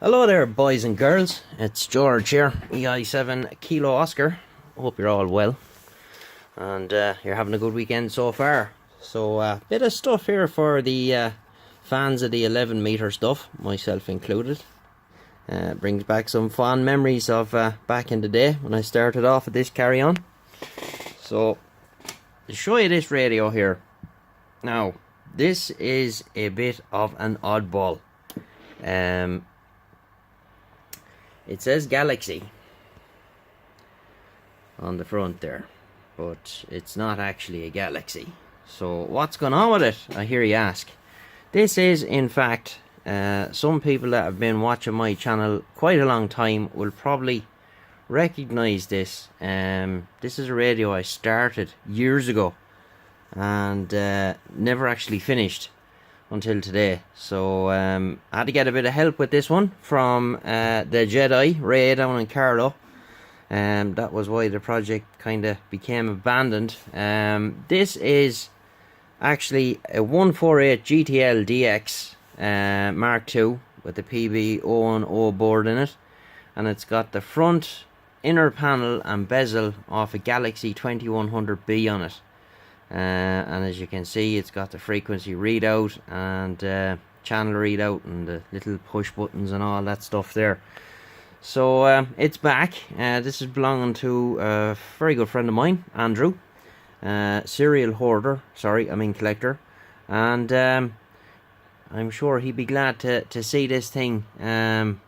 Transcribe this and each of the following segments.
Hello there, boys and girls. It's George here, MkII Kilo Oscar. Hope you're all well and you're having a good weekend so far. So bit of stuff here for the fans of the 11-meter stuff, myself included. Brings back some fond memories of back in the day when I started off at this carry-on. So to show you this radio here. Now, this is a bit of an oddball. It says Galaxy on the front there, but it's not actually a Galaxy. So what's going on with it, I hear you ask? This is, in fact, some people that have been watching my channel quite a long time will probably recognize this. This is a radio I started years ago and never actually finished until today. So I had to get a bit of help with this one from the Jedi Ray down in Carlow. That was why the project kind of became abandoned. This is actually a 148 GTL-DX Mark II with the PB010 board in it, and it's got the front inner panel and bezel off a Galaxy 2100B on it. And as you can see, it's got the frequency readout and channel readout and the little push buttons and all that stuff there. So it's back. This is belonging to a very good friend of mine, Andrew, serial hoarder, collector, and I'm sure he'd be glad to see this thing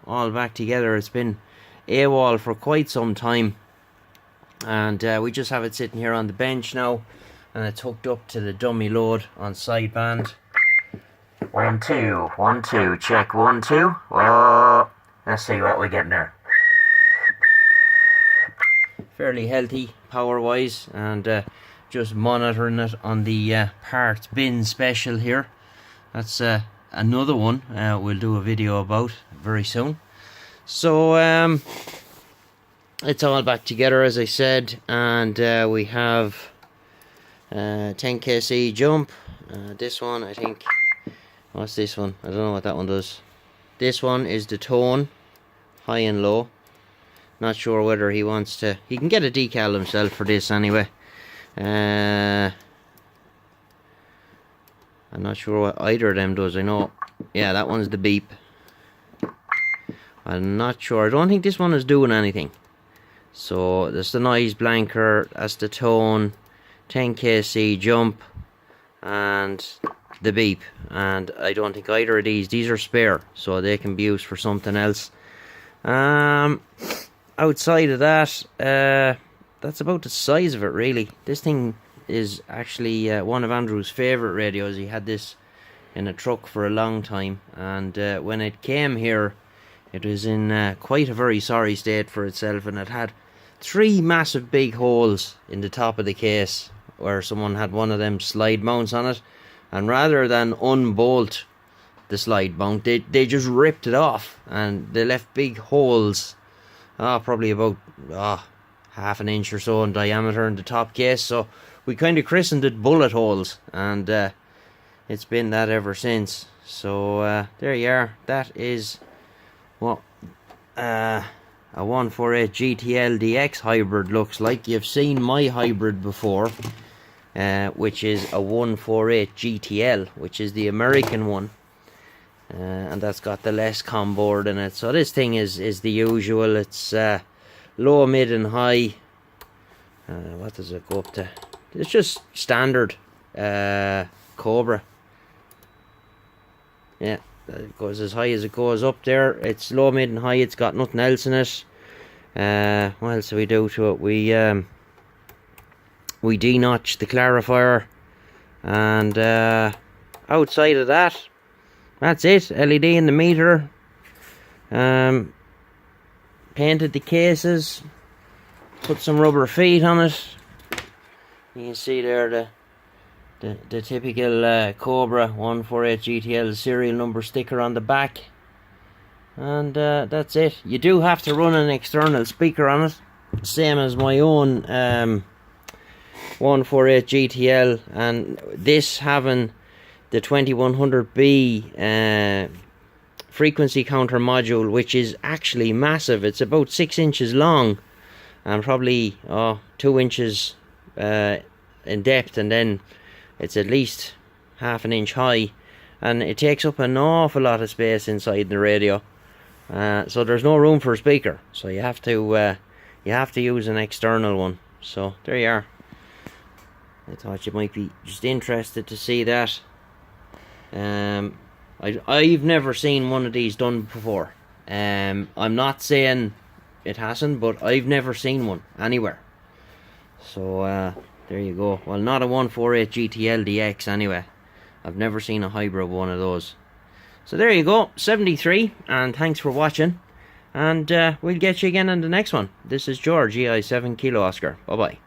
all back together. It's been AWOL for quite some time, and we just have it sitting here on the bench now. And it's hooked up to the dummy load on sideband. 1 2 1 2, check 1 2. Oh, let's see what we get there. Fairly healthy power wise, and just monitoring it on the parts bin special here. That's another one we'll do a video about very soon. So it's all back together, as I said, and we have 10kc jump. This one, I think, what's this one? I don't know what that one does. This one is the tone, high and low. Not sure whether he wants to. He can get a decal himself for this anyway. I'm not sure what either of them does. I know, yeah, that one's the beep. I'm not sure. I don't think this one is doing anything. So there's the noise blanker. That's the tone. 10kc jump and the beep, and I don't think either of these are spare, so they can be used for something else. Outside of that, that's about the size of it really. This thing is actually one of Andrew's favourite radios. He had this in a truck for a long time, and when it came here it was in quite a very sorry state for itself, and it had 3 massive big holes in the top of the case where someone had one of them slide mounts on it, and rather than unbolt the slide mount, they just ripped it off, and they left big holes, probably about half an inch or so in diameter in the top case. So we kind of christened it bullet holes, and it's been that ever since. So there you are. That is what a 148 GTL-DX hybrid looks like. You've seen my hybrid before, which is a 148 GTL, which is the American one, and that's got the LESCOM board in it. So this thing is the usual. It's low, mid and high. What does it go up to? It's just standard Cobra. Yeah, it goes as high as it goes up there. It's low, mid and high. It's got nothing else in it. What else do we do to it? We denotch the clarifier, and outside of that, that's it. LED in the meter. Painted the cases, put some rubber feet on it. You can see there the typical Cobra 148 GTL serial number sticker on the back, and that's it. You do have to run an external speaker on it, same as my own 148 GTL, and this having the 2100B frequency counter module, which is actually massive. It's about 6 inches long and probably 2 inches in depth, and then it's at least half an inch high, and it takes up an awful lot of space inside the radio. So there's no room for a speaker, so you have to use an external one. So there you are. I thought you might be just interested to see that. I've never seen one of these done before. I'm not saying it hasn't, but I've never seen one anywhere. So there you go. Well, not a 148 GTL-DX anyway. I've never seen a hybrid one of those. So there you go, 73, and thanks for watching. And we'll get you again in the next one. This is George, EI7 Kilo Oscar. Bye bye.